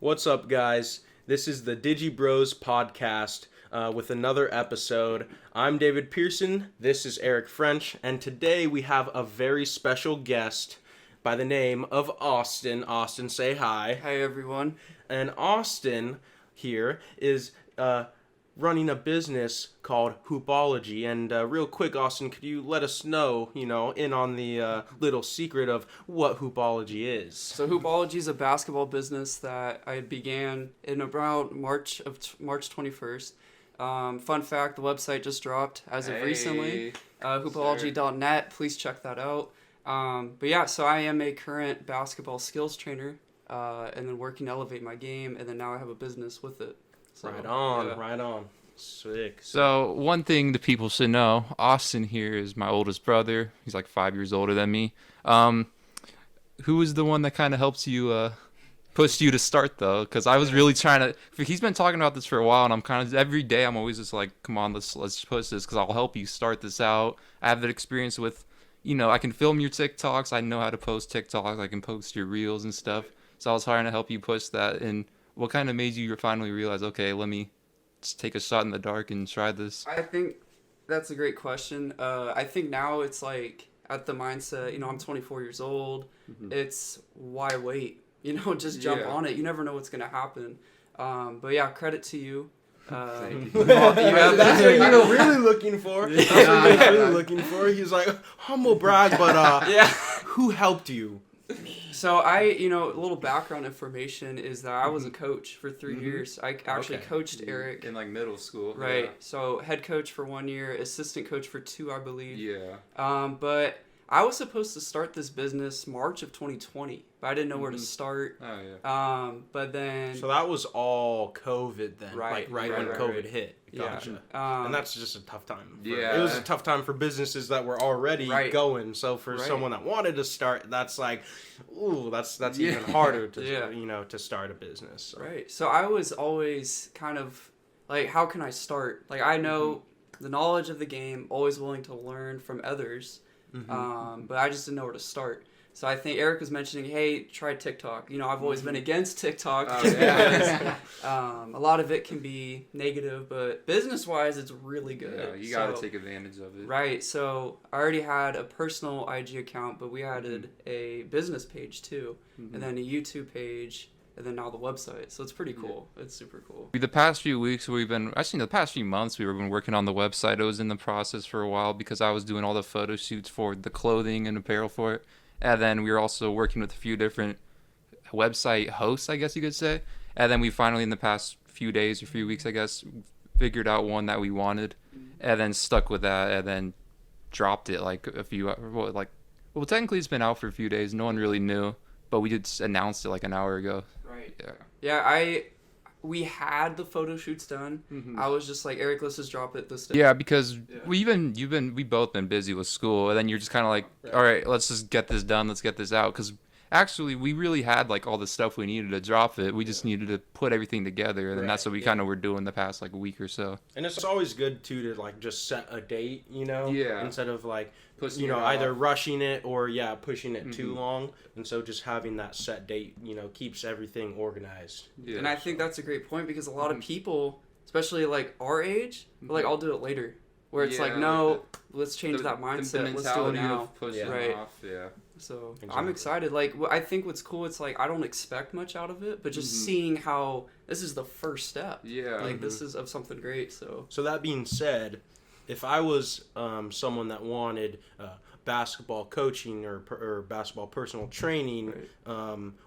What's up, guys? This is the Digi-Bros Podcast with another episode. I'm David Pearson, this is Eric French, and today we have a very special guest by the name of Austin. Austin, say hi. Hi, everyone. And Austin here is running a business called Hoopollogy. And real quick, Austin, could you let us know, in on the little secret of what Hoopollogy is? So Hoopollogy is a basketball business that I began in around March 21st. Fun fact, the website just dropped as of recently. Hoopollogy.net, please check that out. But yeah, so I am a current basketball skills trainer and then working to elevate my game, and then now I have a business with it. So, right on. Sick. So one thing the people should know, Austin here is my oldest brother. He's like 5 years older than me. Who is the one that kind of helps you, pushed you to start though? Because I was really trying to, he's been talking about this for a while, and I'm kind of, every day I'm always just like, come on, let's push this, because I'll help you start this out. I have that experience with, I can film your TikToks. I know how to post TikToks. I can post your reels and stuff. So I was trying to help you push that. And what kind of made you finally realize, okay, let me just take a shot in the dark and try this? I think that's a great question. I think now it's like at the mindset, I'm 24 years old. Mm-hmm. It's why wait? Just jump on it. You never know what's going to happen. But yeah, credit to you. That's what you were really looking for. That's what you were really looking for. He's like, humble brag, but who helped you? So a little background information is that I was a coach for 3 years. I actually coached Eric. In like middle school. Right. Yeah. So head coach for 1 year, assistant coach for 2, I believe. Yeah. But I was supposed to start this business March of 2020, but I didn't know where to start. Oh, yeah. But then... So that was all COVID then, right when COVID hit. Gotcha. Yeah. And that's just a tough time. Yeah. It was a tough time for businesses that were already going. So for someone that wanted to start, that's like, ooh, that's even harder to, to start a business. So. Right. So I was always kind of like, how can I start? Like, I know the knowledge of the game, always willing to learn from others. But I just didn't know where to start. So I think Eric was mentioning, hey, try TikTok. I've always been against TikTok because a lot of it can be negative, but business-wise, it's really good. Yeah, you got to take advantage of it. Right. So I already had a personal IG account, but we added a business page too, and then a YouTube page, and then now the website. So it's pretty cool. Yeah. It's super cool. The past few weeks, the past few months, we've been working on the website. It was in the process for a while because I was doing all the photo shoots for the clothing and apparel for it. And then we were also working with a few different website hosts, I guess you could say. And then we finally, in the past few days or few weeks, I guess, figured out one that we wanted, and then stuck with that, and then dropped it technically it's been out for a few days. No one really knew, but we just announced it like an hour ago. Right. Yeah, we had the photo shoots done. I was just like, Eric, let's just drop it this day. Yeah, because we both been busy with school, and then you're just kind of like, all right, let's just get this done. Let's get this out. Because actually, we really had like all the stuff we needed to drop it. We just needed to put everything together, and that's what we kind of were doing the past like week or so. And it's always good too to like just set a date, instead of like either rushing it or pushing it too long. And so just having that set date, keeps everything organized. Yeah. And I think that's a great point because a lot of people, especially like our age, are like, I'll do it later. Where it's like, no, let's change that mindset. Let's do it now. Right. Off, So I'm excited. Like, I think what's cool, it's like I don't expect much out of it, but just seeing how this is the first step. Yeah. Like this is of something great. So that being said, if I was someone that wanted basketball coaching or basketball personal training,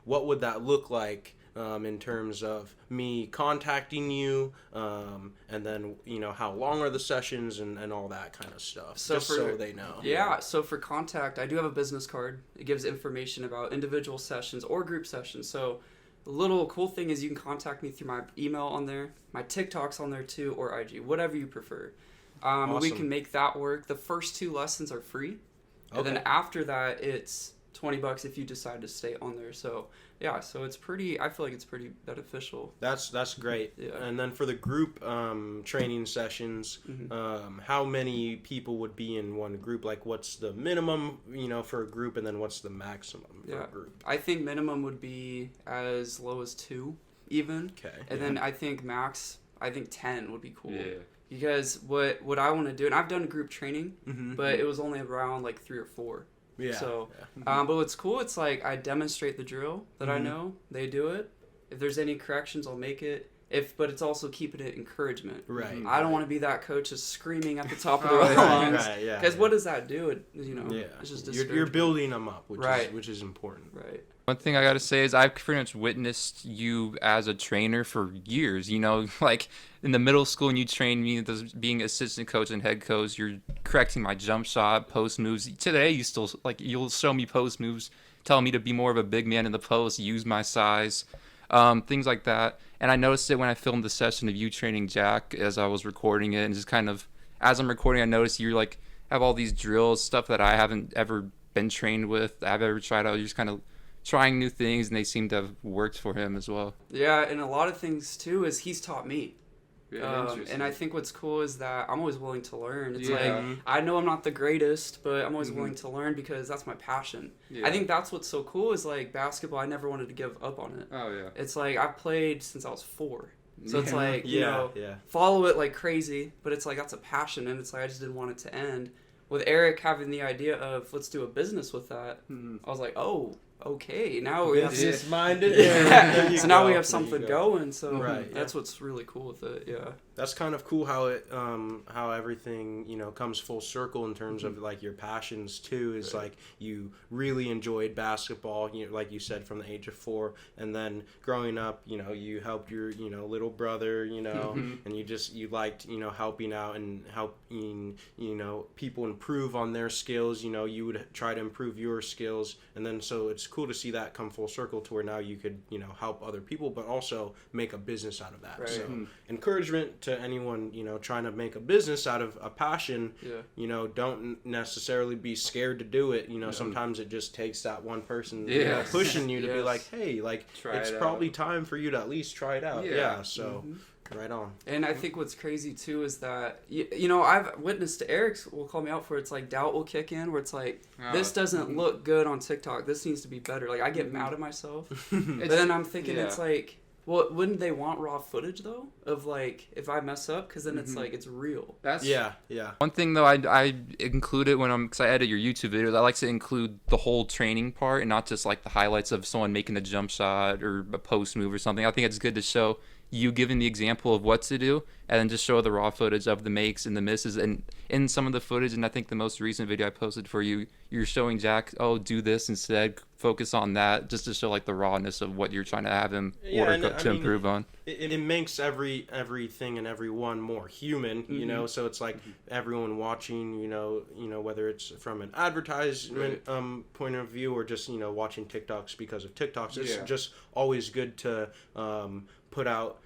what would that look like in terms of me contacting you, and then how long are the sessions and all that kind of stuff, so they know. Yeah, so for contact, I do have a business card. It gives information about individual sessions or group sessions. So the little cool thing is you can contact me through my email on there, my TikTok's on there too, or IG, whatever you prefer. Awesome. We can make that work. The first 2 lessons are free, and then after that it's $20 if you decide to stay on there. So so it's pretty, I feel like it's pretty beneficial. That's great. Yeah. And then for the group training sessions, how many people would be in one group? Like what's the minimum, for a group, and then what's the maximum for a group? I think minimum would be as low as 2. even. Okay. And then I think max, 10 would be cool. Yeah. Because what I want to do, and I've done group training, Mm-hmm. but it was only around like 3 or 4. Yeah. So, yeah. but what's cool, it's like I demonstrate the drill that I know. They do it. If there's any corrections, I'll make it. But it's also keeping it encouragement. Right. I don't want to be that coach just screaming at the top of Oh, their yeah, lungs. Right. Yeah. Because what does that do? Yeah. It's just you're building them up, Right. which is important. Right. One thing I gotta say is I've pretty much witnessed you as a trainer for years. You know, like in the middle school, and you trained me as being assistant coach and head coach. You're correcting my jump shot, post moves. Today, you'll show me post moves, telling me to be more of a big man in the post, use my size, things like that. And I noticed it when I filmed the session of you training Jack as I was recording it, and just kind of as I'm recording, I noticed you like have all these drills, stuff that I haven't ever been trained with, I've ever tried out. You're just kind of trying new things, and they seem to have worked for him as well. Yeah, and a lot of things too is he's taught me. Yeah, And I think what's cool is that I'm always willing to learn. It's Yeah. like, I know I'm not the greatest, but I'm always willing to learn because that's my passion. Yeah. I think that's what's so cool is like basketball, I never wanted to give up on it. Oh yeah. It's like I've played since I was 4. So it's Yeah. like, you know, Yeah. follow it like crazy, but it's like that's a passion, and it's like I just didn't want it to end. With Eric having the idea of let's do a business with that, I was like, oh, okay, now we have Business minded. yeah. So now we have something going. So Right, that's what's really cool with it. Yeah. That's kind of cool how it how everything comes full circle in terms of like your passions too. Is like you really enjoyed basketball, like you said, from the age of 4, and then growing up, you helped your little brother, and you liked helping out and helping people improve on their skills. You would try to improve your skills, and then so it's cool to see that come full circle to where now you could help other people, but also make a business out of that. Right. So encouragement to anyone trying to make a business out of a passion. Don't necessarily be scared to do it. Sometimes it just takes that one person pushing you to be like, hey, like it's probably time for you to at least try it out. So right on. And I think what's crazy too is that I've witnessed Eric's will call me out for it's like doubt will kick in where it's like this doesn't look good on TikTok. This needs to be better. Like I get mad at myself, but then I'm thinking it's like, well, wouldn't they want raw footage though of like if I mess up? Because then it's like it's real. That's yeah. One thing though, I include it because I edit your YouTube videos. I like to include the whole training part and not just like the highlights of someone making a jump shot or a post move or something. I think it's good to show you giving the example of what to do, and then just show the raw footage of the makes and the misses. And in some of the footage, and I think the most recent video I posted for you, you're showing Jack, do this instead, focus on that, just to show like the rawness of what you're trying to have him work to improve on. It makes everything and everyone more human, so it's like everyone watching, whether it's from an advertisement point of view or just, watching TikToks because of TikToks. It's just always good to put out,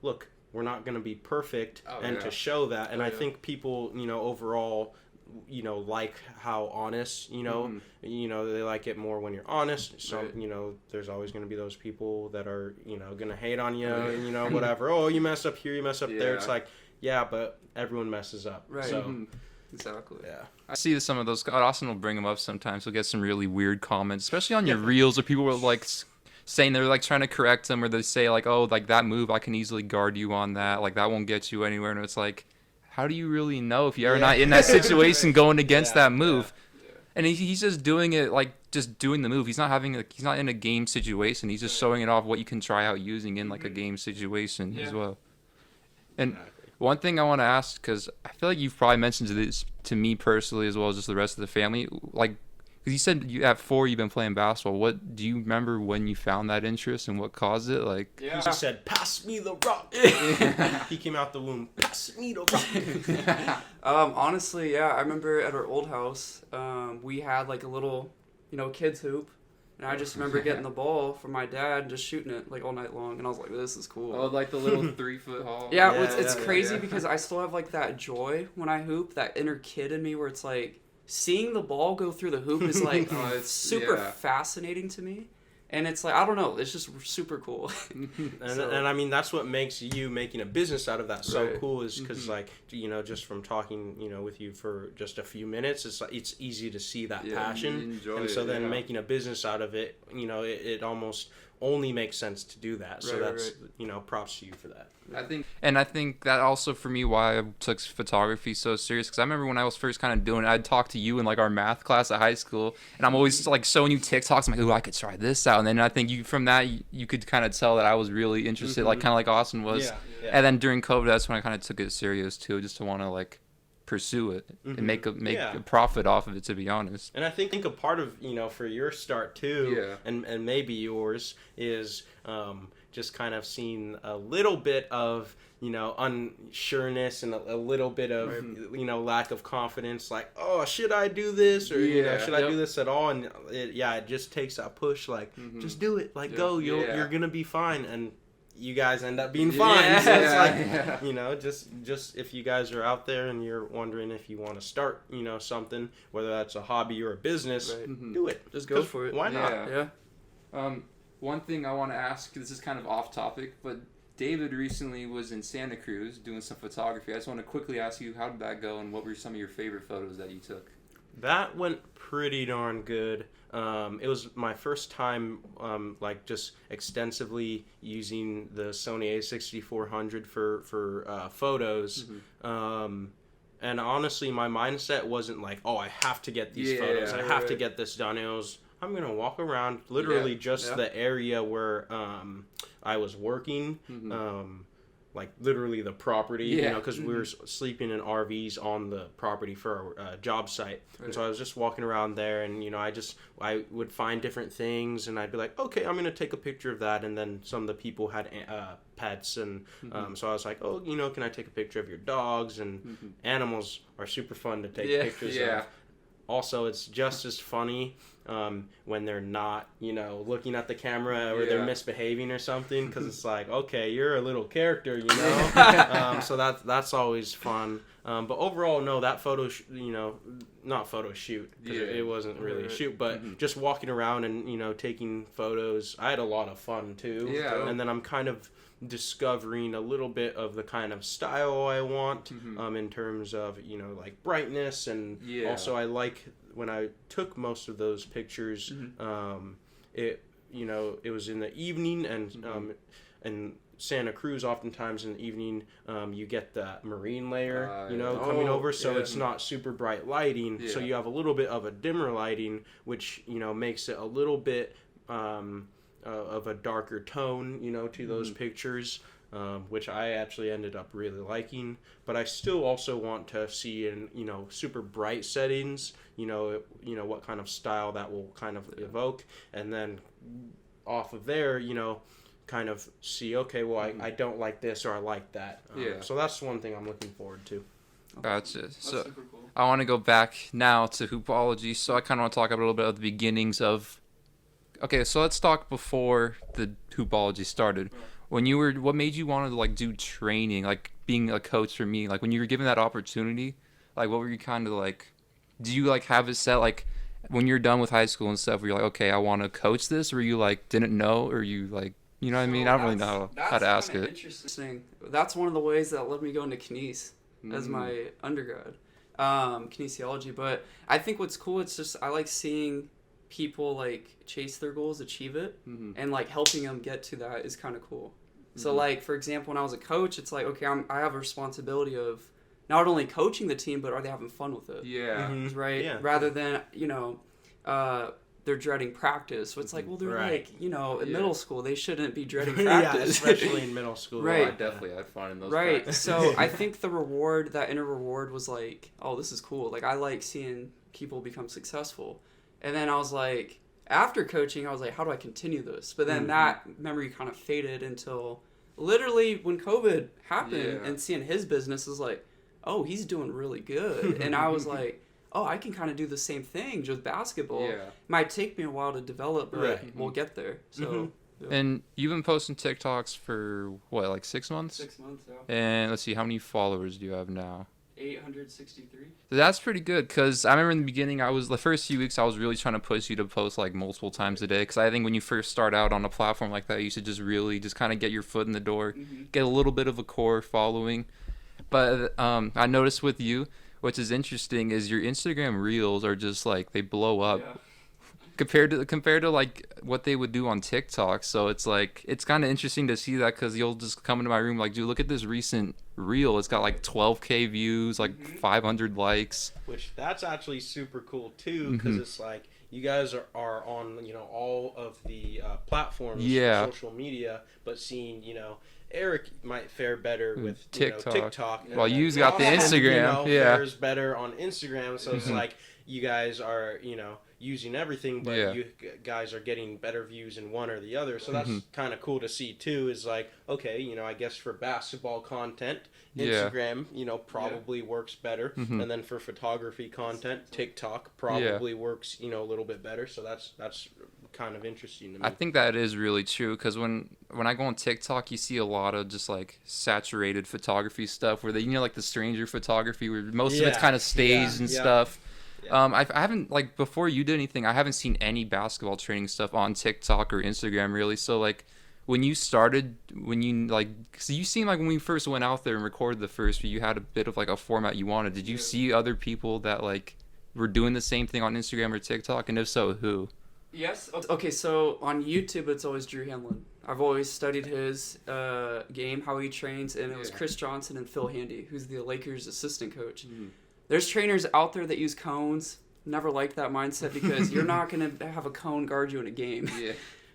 look, we're not going to be perfect to show that. And I think people, overall, like how honest, they like it more when you're honest. So, there's always going to be those people that are, going to hate on you, whatever. Oh, you mess up here, you mess up there. It's like, yeah, but everyone messes up. Right. So, exactly. yeah. I see some of those. Austin will bring them up sometimes. We'll get some really weird comments, especially on your reels where people were like saying they're like trying to correct them, or they say like, oh, like that move, I can easily guard you on that. Like that won't get you anywhere. And it's like, how do you really know if you're not in that situation going against that move? And he's just doing it, like just doing the move. He's not in a game situation. He's just showing it off what you can try out using in like a game situation as well. And one thing I want to ask, because I feel like you've probably mentioned this to me personally as well as just the rest of the family, like, because you said at 4 you've been playing basketball. What do you remember when you found that interest and what caused it? Like, He said, "Pass me the rock." He came out the womb. Pass me the rock. Honestly, I remember at our old house, we had like a little, kids hoop, and I just remember getting the ball from my dad and just shooting it like all night long, and I was like, this is cool. oh, like the little 3-foot haul. It's crazy because I still have like that joy when I hoop, that inner kid in me where it's like, seeing the ball go through the hoop is like it's super fascinating to me, and it's like I don't know, it's just super cool. And I mean that's what makes you making a business out of that so cool is because like just from talking with you for just a few minutes, it's like it's easy to see that passion, and so then making a business out of it, it almost only makes sense to do that. So Right, that's props to you for that. I think that also for me why I took photography so serious, because I remember when I was first kind of doing it, I'd talk to you in like our math class at high school, and I'm always like showing you TikToks. I'm like, ooh, I could try this out, and then I think from that you could kind of tell that I was really interested, like kind of like Austin was. Yeah. And then during COVID, that's when I kind of took it serious too, just to want to like pursue it and make a profit off of it, to be honest. And I think a part of for your start too, and maybe yours is just kind of seeing a little bit of unsureness and a little bit of lack of confidence, like, oh, should I do this, or should I do this at all? And it just takes that push, like just do it, like go, you're gonna be fine, and you guys end up being fine. So it's like just if you guys are out there and you're wondering if you want to start something, whether that's a hobby or a business, do it. Just go for it. Why not? One thing I want to ask, this is kind of off topic, but David recently was in Santa Cruz doing some photography. I just want to quickly ask you, how did that go, and what were some of your favorite photos that you took? That went pretty darn good. It was my first time like just extensively using the Sony a6400 for photos. And honestly, my mindset wasn't like, oh, I have to get these photos. I have to get this done. It was, I'm going to walk around literally the area where I was working, like literally the property, because we were sleeping in RVs on the property for our job site. And so I was just walking around there, and I would find different things, and I'd be like, okay, I'm going to take a picture of that. And then some of the people had pets, and so I was like, oh, can I take a picture of your dogs? And animals are super fun to take pictures of. Also, it's just as funny when they're not, looking at the camera, or they're misbehaving or something, because it's like, okay, you're a little character, so that's always fun. But overall, no, that not photo shoot, because it wasn't really a shoot, but just walking around and, taking photos, I had a lot of fun too. And then I'm kind of discovering a little bit of the kind of style I want in terms of like brightness, and also I like when I took most of those pictures it was in the evening, and Santa Cruz, oftentimes in the evening you get that marine layer coming over, so it's not super bright lighting, so you have a little bit of a dimmer lighting, which makes it a little bit of a darker tone, to those pictures, which I actually ended up really liking. But I still also want to see in, super bright settings, what kind of style that will kind of evoke. And then off of there, kind of see, okay, well, I don't like this, or I like that. So that's one thing I'm looking forward to. Gotcha. So super cool. I want to go back now to Hoopollogy. So I kind of want to talk a little bit of the beginnings of. Okay, so let's talk before the Hoopollogy started. What made you want to like do training, like being a coach for me? Like when you were given that opportunity, like what were you kind of like? Do you like have it set like when you're done with high school and stuff? Where you're like, okay, I want to coach this, or you like didn't know, or you like, you know what I mean? I don't really know how to ask it. Interesting. That's one of the ways that let me go into kines as my undergrad, kinesiology. But I think what's cool, it's just I like seeing people like chase their goals, achieve it, and like helping them get to that is kind of cool. So like, for example, when I was a coach, it's like, okay, I have a responsibility of not only coaching the team, but are they having fun with it? Right? Rather than they're dreading practice. So it's like, well, they're like, in middle school, they shouldn't be dreading practice. Especially in middle school. Right. I definitely had fun in those practices. So I think the reward, that inner reward, was like, oh, this is cool. Like I like seeing people become successful. And then I was like, after coaching, I was like, how do I continue this? But then that memory kind of faded until literally when COVID happened, and seeing his business is like, oh, he's doing really good. And I was like, oh, I can kind of do the same thing just with basketball. It might take me a while to develop, but we'll get there. So. And you've been posting TikToks for what, like 6 months? 6 months, And let's see, how many followers do you have now? 863. That's pretty good, because I remember in the beginning, the first few weeks, I was really trying to push you to post like multiple times a day, because I think when you first start out on a platform like that, you should just really just kind of get your foot in the door, get a little bit of a core following. But I noticed with you, which is interesting, is your Instagram reels are just like, they blow up. compared to like what they would do on TikTok. So it's like it's kind of interesting to see that because you'll just come into my room like, dude, look at this recent reel. It's got like 12K views, like 500 likes. Which that's actually super cool too, because it's like you guys are on all of the platforms, social media, but seeing Eric might fare better with TikTok. Well, you've got the Instagram. Fares better on Instagram, so it's like you guys are using everything, but you guys are getting better views in one or the other. So that's kind of cool to see too. Is like, okay, I guess for basketball content, Instagram, probably works better, and then for photography content, TikTok probably works, a little bit better. So that's kind of interesting to me. I think that is really true because when I go on TikTok, you see a lot of just like saturated photography stuff where they, like the stranger photography where most of it's kind of staged and stuff. I haven't, like, before you did anything, I haven't seen any basketball training stuff on TikTok or Instagram really. So like when you started, so you seemed like when we first went out there and recorded the first, you had a bit of like a format you wanted. Did you see other people that like were doing the same thing on Instagram or TikTok, and if so, who? Yes. Okay, so on YouTube, it's always Drew Hanlon. I've always studied his game, how he trains, and it was Chris Johnson and Phil Handy, who's the Lakers assistant coach. There's trainers out there that use cones. Never liked that mindset because you're not going to have a cone guard you in a game.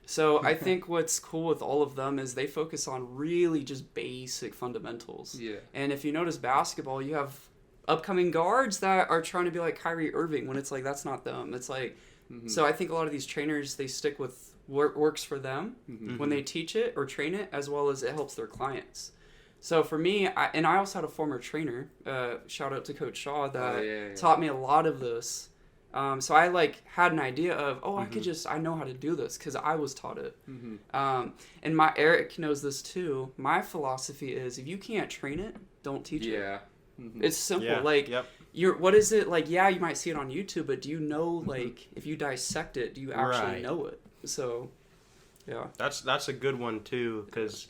So I think what's cool with all of them is they focus on really just basic fundamentals. And if you notice basketball, you have upcoming guards that are trying to be like Kyrie Irving when it's like that's not them. It's like so I think a lot of these trainers, they stick with what works for them when they teach it or train it, as well as it helps their clients. So for me, I also had a former trainer, shout out to Coach Shaw, that taught me a lot of this. So I like had an idea of, I know how to do this because I was taught it. And Eric knows this too. My philosophy is if you can't train it, don't teach it. It's simple. What is it like? Yeah, you might see it on YouTube, but do you know like if you dissect it, do you actually know it? So, yeah. That's a good one too, because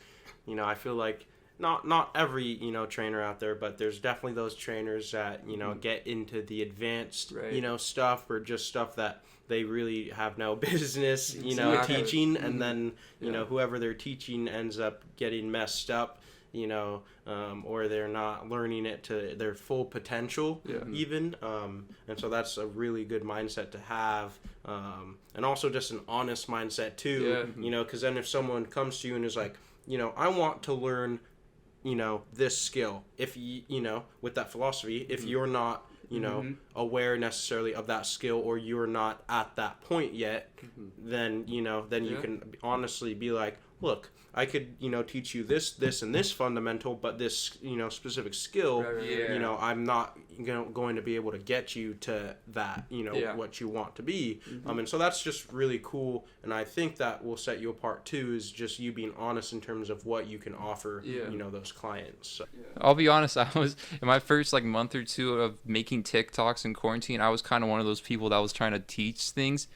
I feel like not every trainer out there, but there's definitely those trainers that get into the advanced stuff, or just stuff that they really have no business teaching, and then whoever they're teaching ends up getting messed up, or they're not learning it to their full potential even, and so that's a really good mindset to have, and also just an honest mindset too, because then if someone comes to you and is like, I want to learn this skill, if with that philosophy, if you're not aware necessarily of that skill, or you're not at that point yet, then you can honestly be like, look, I could teach you this and this fundamental, but this specific skill, I'm not going to be able to get you to that what you want to be, and so that's just really cool, and I think that will set you apart too, is just you being honest in terms of what you can offer those clients. So. I'll be honest, I was in my first like month or two of making TikToks in quarantine, I was kind of one of those people that was trying to teach things.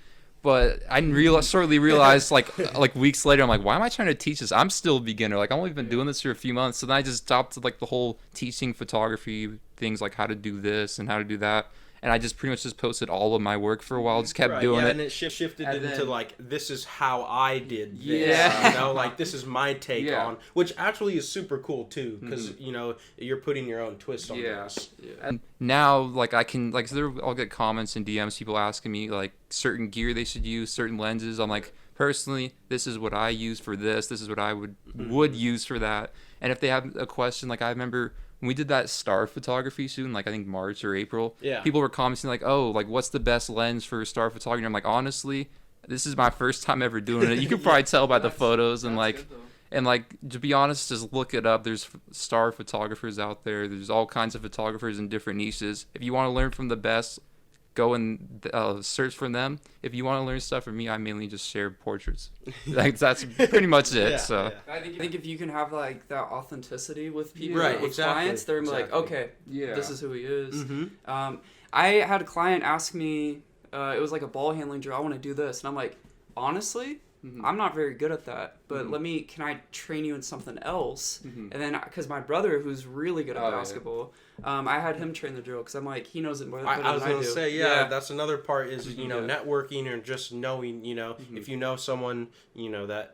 But I shortly realized, like weeks later, I'm like, why am I trying to teach this? I'm still a beginner. Like, I've only been doing this for a few months. So then I just stopped, like, the whole teaching photography things, like how to do this and how to do that. And I just pretty much just posted all of my work for a while, just kept doing it. And it shifted into, like, this is how I did this. Like, this is my take on, which actually is super cool, too, because, you're putting your own twist on this. And now, like, I can, like, so I'll get comments and DMs, people asking me, like, certain gear they should use, certain lenses. I'm like, personally, this is what I use for this. This is what I would use for that. And if they have a question, like, I remember when we did that star photography shoot in, like, I think March or April, people were commenting, like, oh, like, what's the best lens for star photography? And I'm like, honestly, this is my first time ever doing it. You can probably tell by the photos, and, like, to be honest, just look it up. There's star photographers out there. There's all kinds of photographers in different niches. If you want to learn from the best, go and search for them. If you want to learn stuff from me, I mainly just share portraits. Like, that's pretty much it. I think if you can have like that authenticity with people, with clients, they're like, okay, this is who he is. I had a client ask me, it was like a ball handling drill. I want to do this, and I'm like, honestly, I'm not very good at that. but can I train you in something else? And then, because my brother, who's really good at basketball, I had him train the drill, because I'm like, he knows it more better than I do. I was going to say, that's another part is, networking, or just knowing, if you know someone, that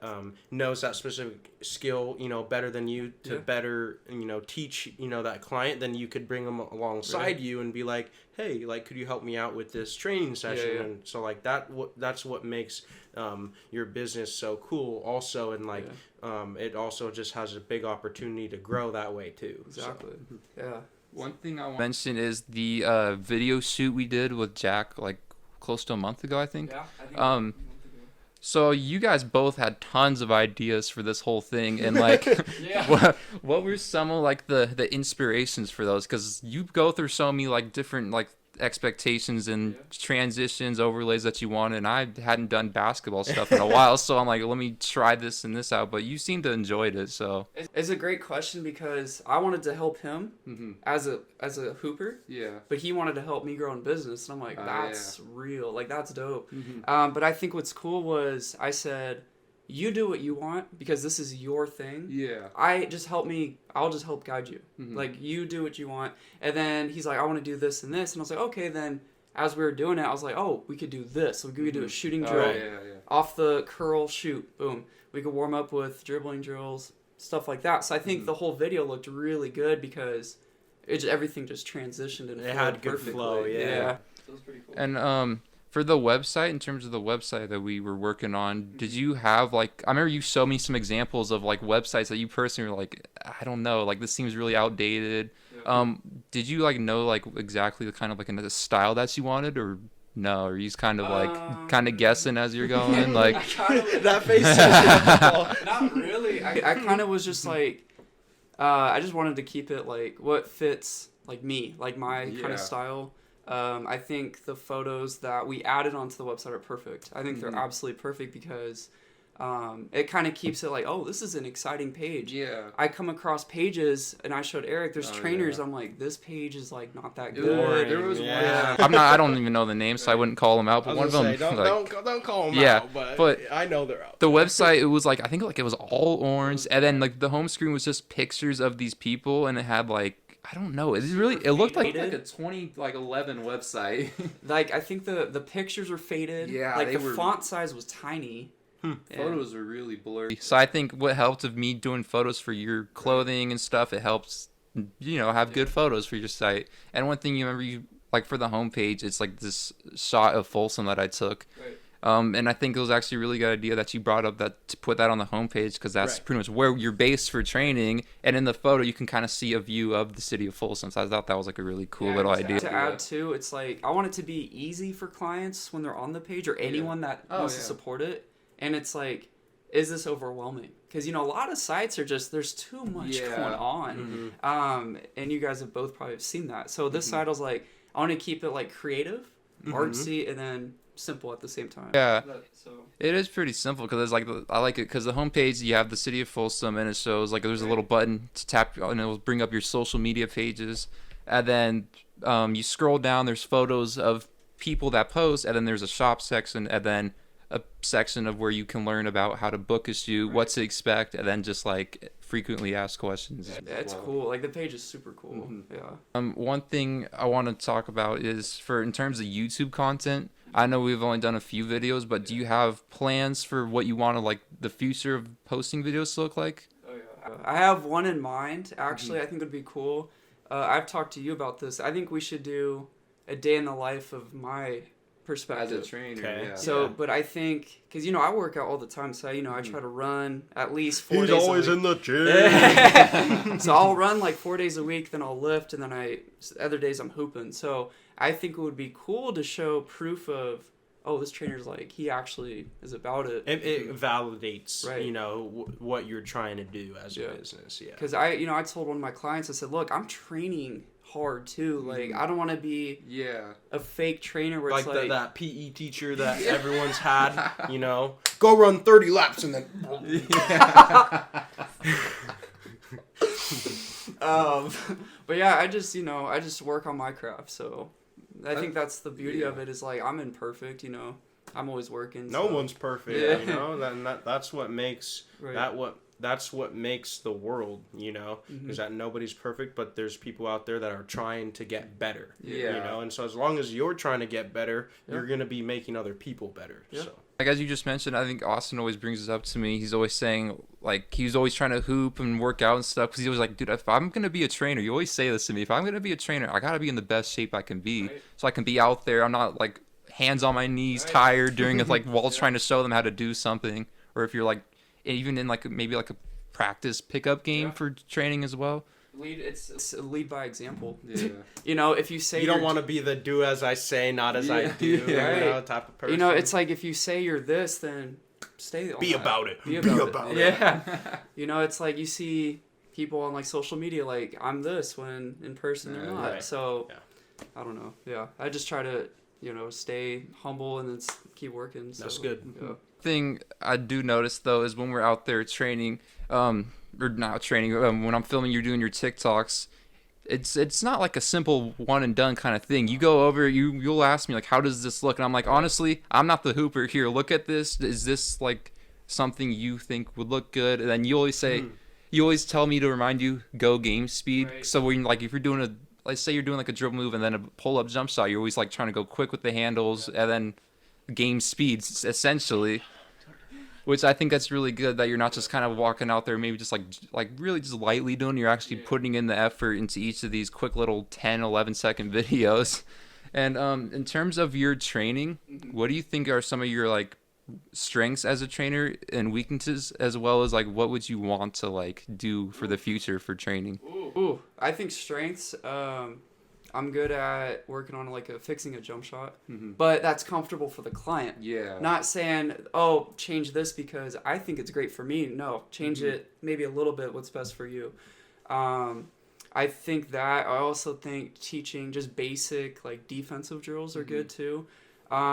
knows that specific skill, better than you to better, teach, that client, then you could bring them alongside you and be like, hey, like, could you help me out with this training session? And so, like, that's what makes your business so cool also, and like it also just has a big opportunity to grow that way too. Exactly. So. Yeah. One thing I want to mention is the video shoot we did with Jack like close to a month ago, I think. Yeah, I think a month ago. So you guys both had tons of ideas for this whole thing, and like, what were some of like the inspirations for those? Because you go through so many like different like expectations and transitions, overlays that you wanted, and I hadn't done basketball stuff in a while, so I'm like, let me try this and this out. But you seem to enjoyed it, so it's a great question, because I wanted to help him as a hooper, but he wanted to help me grow in business, and I'm like, that's real, like that's dope. But I think what's cool was I said, you do what you want, because this is your thing. I'll just help guide you. Like, you do what you want. And then he's like, I want to do this and this. And I was like, okay, then as we were doing it, I was like, oh, we could do this. We could do a shooting drill. Off the curl, shoot, boom. We could warm up with dribbling drills, stuff like that. So I think the whole video looked really good, because everything just transitioned and it had good flow. Yeah. So it was pretty cool. And for the website, in terms of the website that we were working on, did you have like, I remember you showed me some examples of like websites that you personally were like, I don't know, like this seems really outdated. Did you like know like exactly the kind of like the style that you wanted, or no? Or you just kind of like guessing as you're going? Like that face. Not really. I kind of was just like, I just wanted to keep it like what fits like me, like my kind of style. I think the photos that we added onto the website are perfect. I think they're absolutely perfect, because it kind of keeps it like, oh, this is an exciting page. I come across pages, and I showed Eric, there's trainers. I'm like, this page is like not that good. There was one. I don't even know the name, so I wouldn't call them out. But one of them, don't call them out. But I know they're out. The website, it was like, I think like it was all orange, and then like the home screen was just pictures of these people, and it had like, I don't know. It looked like a 2011 website. Like, I think the pictures were faded. Like the font size was tiny. Photos were really blurry. So I think what helped of me doing photos for your clothing and stuff, it helps, have good photos for your site. And one thing you remember, like for the homepage, it's like this shot of Folsom that I took. And I think it was actually a really good idea that you brought up that to put that on the homepage, because that's pretty much where you're based for training. And in the photo, you can kind of see a view of the city of Folsom. So I thought that was like a really cool little idea. To add too, it's like I want it to be easy for clients when they're on the page, or anyone that wants to support it. And it's like, is this overwhelming? Because, a lot of sites are just, there's too much going on. And you guys have both probably seen that. So this site, I was like, I want to keep it like creative, artsy, and then simple at the same time. It is pretty simple, because it's like, I like it because the homepage, you have the city of Folsom, and it shows like there's a little button to tap, and it will bring up your social media pages. And then you scroll down, there's photos of people that post, and then there's a shop section, and then a section of where you can learn about how to book a shoot, what to expect, and then just like frequently asked questions. It's cool. Like the page is super cool. One thing I want to talk about is in terms of YouTube content. I know we've only done a few videos, but do you have plans for what you want to like the future of posting videos to look like? I have one in mind. Actually, I think it would be cool. I've talked to you about this. I think we should do a day in the life of my perspective. As a trainer, So, but I think, because, I work out all the time, so, I try to run at least 4 days a week. He's always in the gym. So I'll run like 4 days a week, then I'll lift, and then other days I'm hooping. So I think it would be cool to show proof of, oh, this trainer's like, he actually is about it. It validates, what you're trying to do as a business. Because I told one of my clients, I said, look, I'm training hard too. Like, I don't want to be a fake trainer where like it's like that PE teacher that everyone's had, go run 30 laps and then but yeah, I just work on my craft, so I think that's the beauty of it, is like, I'm imperfect, I'm always working. No so. one's perfect, Yeah. you know. That's what makes Right. that's what makes the world, you know, is that nobody's perfect, but there's people out there that are trying to get better. Yeah. You know, and so as long as you're trying to get better, you're going to be making other people better. Yeah. So. Like, as you just mentioned, I think Austin always brings this up to me. He's always saying, like, he's always trying to hoop and work out and stuff. Because he was like, dude, if I'm going to be a trainer, you always say this to me. If I'm going to be a trainer, I got to be in the best shape I can be. Right. So I can be out there. I'm not, like, hands on my knees, tired during, like, while trying to show them how to do something. Or if you're, like, even in, like, maybe, like, a practice pickup game for training as well. It's lead by example. Yeah. You know, if you say You don't want to be the do as I say, not as I do, you know, type of person. You know, it's like if you say you're this, then stay on be that. about it. Be about it. Yeah. You know, it's like you see people on like social media like I'm this when in person they're not. Right. So I don't know. Yeah, I just try to stay humble and then keep working. So, That's good. Yeah. Thing I do notice though is when we're out there training, or not training, when I'm filming, you're doing your TikToks. It's not like a simple one and done kind of thing. You go over, you'll ask me like, how does this look? And I'm like, honestly, I'm not the hooper here. Look at this. Is this like something you think would look good? And then you always say, you always tell me to remind you, go game speed. Right. So when like if you're doing let's say you're doing like a dribble move and then a pull up jump shot, you're always like trying to go quick with the handles and then game speeds essentially. Which I think that's really good that you're not just kind of walking out there maybe just like really just lightly doing. You're actually putting in the effort into each of these quick little 10, 11-second videos. And in terms of your training, what do you think are some of your like strengths as a trainer and weaknesses, as well as like what would you want to like do for the future for training? Ooh, I think strengths. I'm good at working on like fixing a jump shot, but that's comfortable for the client. Yeah. Not saying, oh, change this because I think it's great for me. No, change it maybe a little bit. What's best for you? I think that. I also think teaching just basic like defensive drills are good too.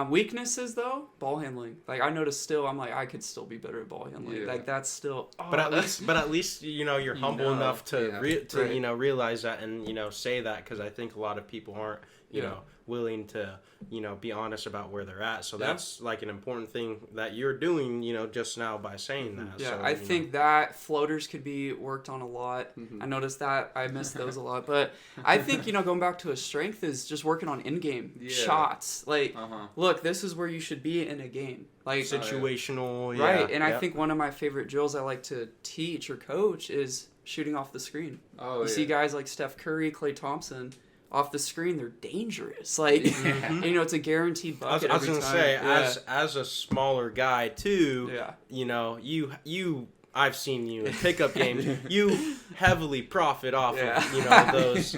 Weaknesses though, ball handling. Like I noticed still, I'm like I could still be better at ball handling. Yeah. Like that's still. Oh, But at least you know you're humble enough to Right. you know realize that and you know say that, because I think a lot of people aren't you know willing to you know be honest about where they're at. So that's like an important thing that you're doing you know just now by saying that. Yeah, so, I think that floaters could be worked on a lot. I noticed that. I missed those a lot. But I think, going back to a strength is just working on in-game shots. Like, look, this is where you should be in a game. Like situational. Right, and I think one of my favorite drills I like to teach or coach is shooting off the screen. You see guys like Steph Curry, Klay Thompson, off the screen, they're dangerous. Like, it's a guaranteed bucket I was every gonna time. say, as a smaller guy too, Yeah. you know, you I've seen you in pickup games. You heavily profit off of you know those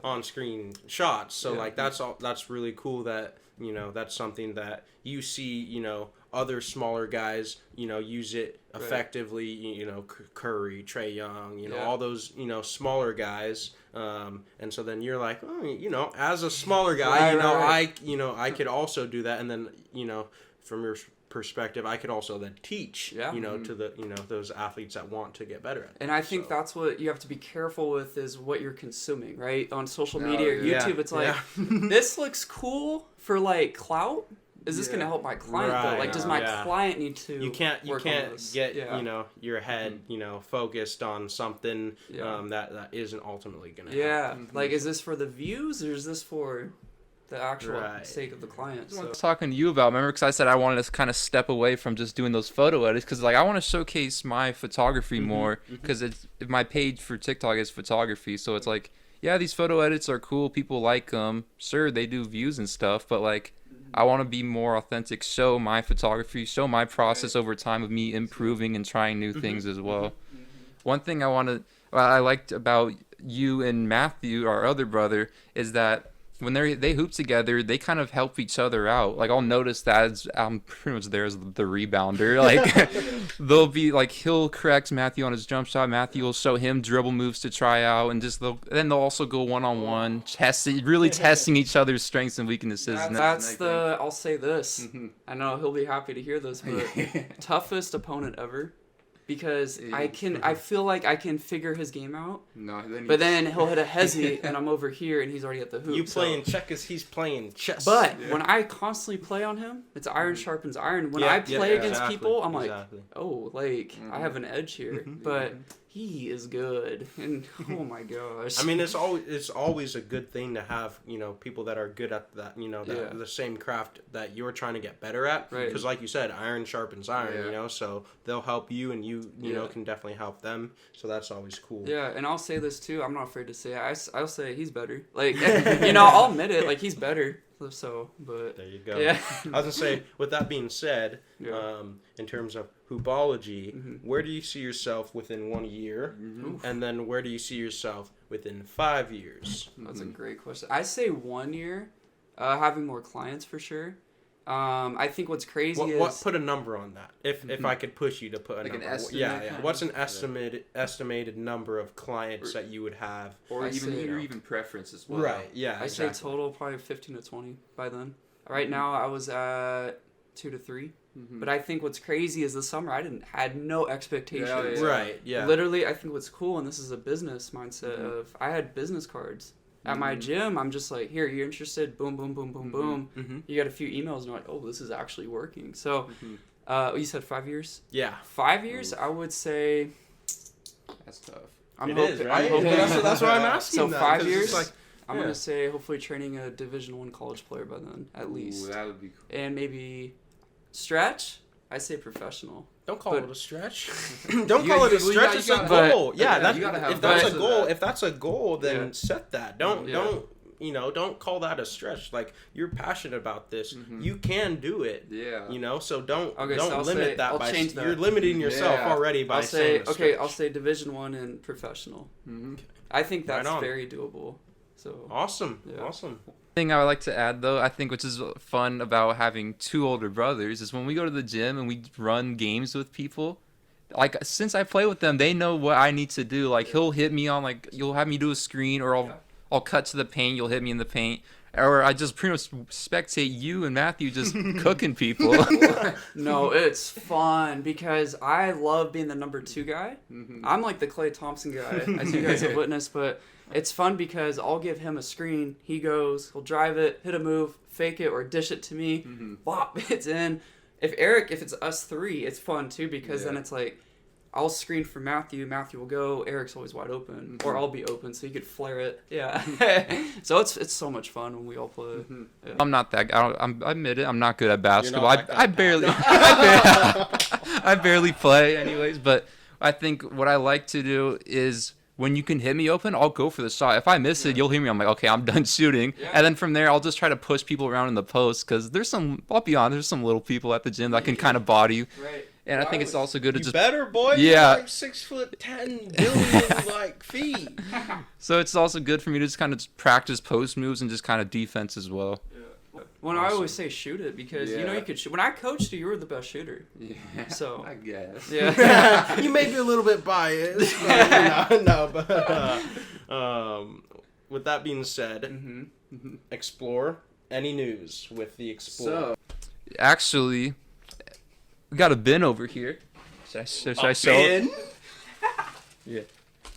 on screen shots. So like that's really cool that that's something that you see other smaller guys use it effectively. Curry, Trae Young, all those smaller guys. And so then you're like, oh, as a smaller guy, I could also do that. And then from your perspective, I could also then teach to the those athletes that want to get better at it. And I think that's what you have to be careful with is what you're consuming, right? On social media or YouTube, it's like this looks cool for like clout. Is this going to help my client though? Like, does my client need to? You can't get your head focused on something that isn't ultimately going to help. Like, is this for the views or is this for the actual sake of the client? I was talking to you about, remember, because I said I wanted to kind of step away from just doing those photo edits, because like I want to showcase my photography more, because my page for TikTok is photography, so it's like, yeah, these photo edits are cool, people like them, sure, they do views and stuff, but like I want to be more authentic, show my photography, show my process over time of me improving and trying new things as well. One thing I liked about you and Matthew, our other brother, is that when they hoop together, they kind of help each other out. Like, I'll notice that as I'm pretty much there as the rebounder. Like, they'll be like, he'll correct Matthew on his jump shot. Matthew will show him dribble moves to try out, and then they'll also go one-on-one, testing each other's strengths and weaknesses. I'll say this. I know he'll be happy to hear this, but toughest opponent ever because I feel like I can figure his game out. No, then he'll hit a hezzy and I'm over here and he's already at the hoop. You playing checkers, he's playing chess. But when I constantly play on him, it's iron sharpens iron. When I play against people, I'm like, oh, like I have an edge here. But he is good, and oh my gosh. I mean, it's always a good thing to have, you know, people that are good at that, you know, the same craft that you're trying to get better at. Right. Because like you said, iron sharpens iron, you know, so they'll help you and you know, can definitely help them. So that's always cool. Yeah, and I'll say this too. I'm not afraid to say it. I'll say he's better. Like, you know, I'll admit it. Like, he's better. So, but there you go. Yeah. I was gonna say, with that being said, in terms of Hoopollogy, where do you see yourself within 1 year, and then where do you see yourself within 5 years? That's a great question. I say 1 year, having more clients for sure. I think what's crazy is... What put a number on that? If I could push you to put a like number. An estimate. Yeah. What's an estimated number of clients that you would have? Or even preference as well. Right, yeah, I say total probably 15 to 20 by then. Right now I was at 2 to 3. But I think what's crazy is this summer I had no expectations. Right, yeah. Literally, I think what's cool, and this is a business mindset of, I had business cards. At my gym, I'm just like, here, you're interested? Boom, boom, boom, boom, boom. You got a few emails, and you're like, oh, this is actually working. So, you said 5 years? Yeah. 5 years, I would say... That's tough. I'm hoping, hoping. That's why I'm asking. So that, 5 years, like, I'm going to say hopefully training a Division I college player by then, at least. Ooh, that would be cool. And maybe stretch, I say professional. Don't call it a stretch. Don't call it a stretch. It's a goal. If that's a goal, then set that. Don't call that a stretch. Like, you're passionate about this. You can do it. Yeah. You know, so don't limit that by you're limiting yourself already by saying I'll say Division I and professional. I think that's very doable. So awesome. Thing I would like to add, though, I think, which is fun about having two older brothers, is when we go to the gym and we run games with people, like, since I play with them, they know what I need to do. Like, he'll hit me on, like, you'll have me do a screen, or I'll cut to the paint, you'll hit me in the paint, or I just pretty much spectate you and Matthew just cooking people. No, it's fun because I love being the number 2 guy. I'm like the Klay Thompson guy, as you guys have witnessed, but it's fun because I'll give him a screen, he goes, he'll drive it, hit a move, fake it, or dish it to me, bop, it's in. If it's us 3, it's fun too, because then it's like, I'll screen for Matthew will go, Eric's always wide open, or I'll be open, so he could flare it. Yeah. So it's so much fun when we all play. Yeah. I'm not that guy. I admit it, I'm not good at basketball. I barely play anyways, but I think what I like to do is, when you can hit me open, I'll go for the shot. If I miss it, you'll hear me. I'm like, okay, I'm done shooting. Yeah. And then from there, I'll just try to push people around in the post, because I'll be honest, there's some little people at the gym that can kind of body you. Right. And I think it's also good to just... better, boy. Yeah. You're like 6'10" billion, feet. So it's also good for me to just kind of practice post moves and just kind of defense as well. Yeah. When I always say shoot it, because you know you could shoot. When I coached you were the best shooter. Yeah. So I guess. Yeah. You may be a little bit biased. But, with that being said, explore any news with the Explorer. So, actually, we got a bin over here. Should I show it? Yeah.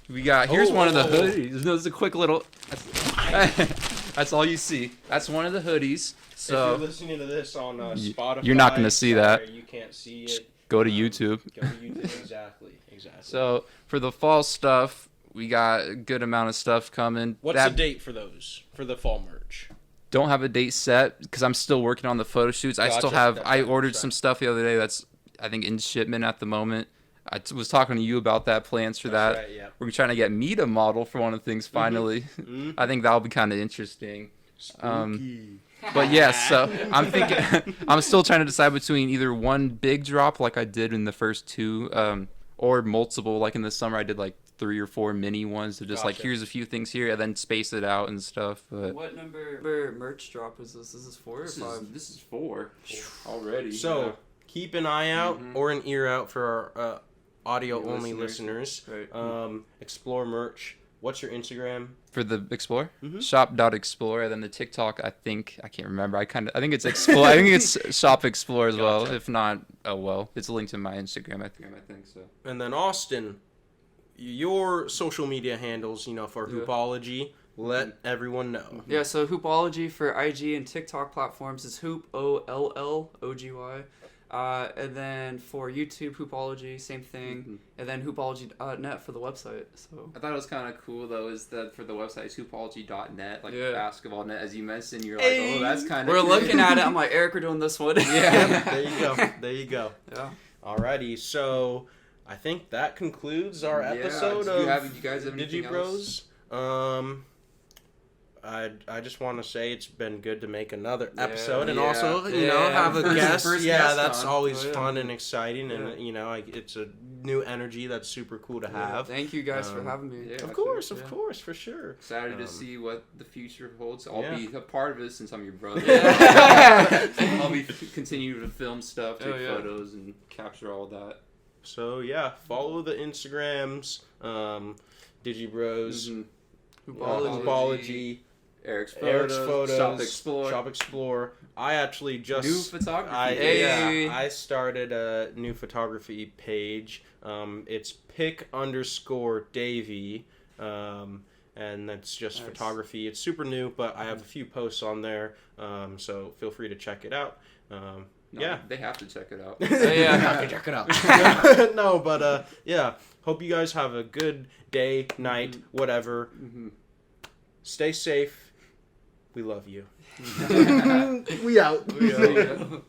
We got, here's one of the hoodies. This is a quick little, that's all you see. That's one of the hoodies. So if you're listening to this on Spotify, you're not going to see that. You can't see it. Go to YouTube. Go to YouTube, exactly. So for the fall stuff, we got a good amount of stuff coming. What's the date for those, for the fall merch? Don't have a date set because I'm still working on the photo shoots. Gotcha. I ordered some stuff the other day that's, I think, in shipment at the moment. I was talking to you about that, plans for that. Right, yeah. We're trying to get me to model for one of the things finally. I think that'll be kind of interesting. Spooky. But yes, so I'm thinking, I'm still trying to decide between either one big drop like I did in the first 2, or multiple, like in the summer I did like 3 or 4 mini ones to just like, here's a few things here and then space it out and stuff. But what number merch drop is this? Is this 4 or 5? This is 4 already. So keep an eye out or an ear out for our audio only listeners. Right. Explore merch. what's your Instagram? For the Explore? Mm-hmm. Shop.explore, and then the TikTok, I think remember. I think it's Explore. I think it's Shop Explore as well. If not, oh well. It's linked to my Instagram, I think so. And then Austin, your social media handles, for Hoopollogy, let everyone know. Yeah, so Hoopollogy for IG and TikTok platforms is Hoop, OLLOGY. And then for YouTube, Hoopollogy, same thing. And then Hoopollogy.net for the website. So I thought it was kind of cool, though, is that for the website, it's Hoopollogy.net, like basketball net, as you mentioned. You're like, oh, that's kind of We're looking at it. I'm like, Eric, we're doing this one. Yeah, there you go. Yeah. Alrighty, so I think that concludes our episode of you guys have Digi-Bros. I just want to say it's been good to make another episode and also have a guest. That's always fun and exciting, and it's a new energy that's super cool to have. Thank you guys for having me. Of course, for sure. Excited to see what the future holds. I'll be a part of it since I'm your brother. I'll be continue to film stuff, take photos, and capture all that. So follow the Instagrams, Digi-Bros, Hoopollogy, Eric's Photos, Shop Explore. I actually just new photography. I started a new photography page. It's pic_Davey, and that's just photography. It's super new, but I have a few posts on there, so feel free to check it out. They have to check it out. Have to check it out. No, but hope you guys have a good day, night, whatever. Stay safe. We love you. We out.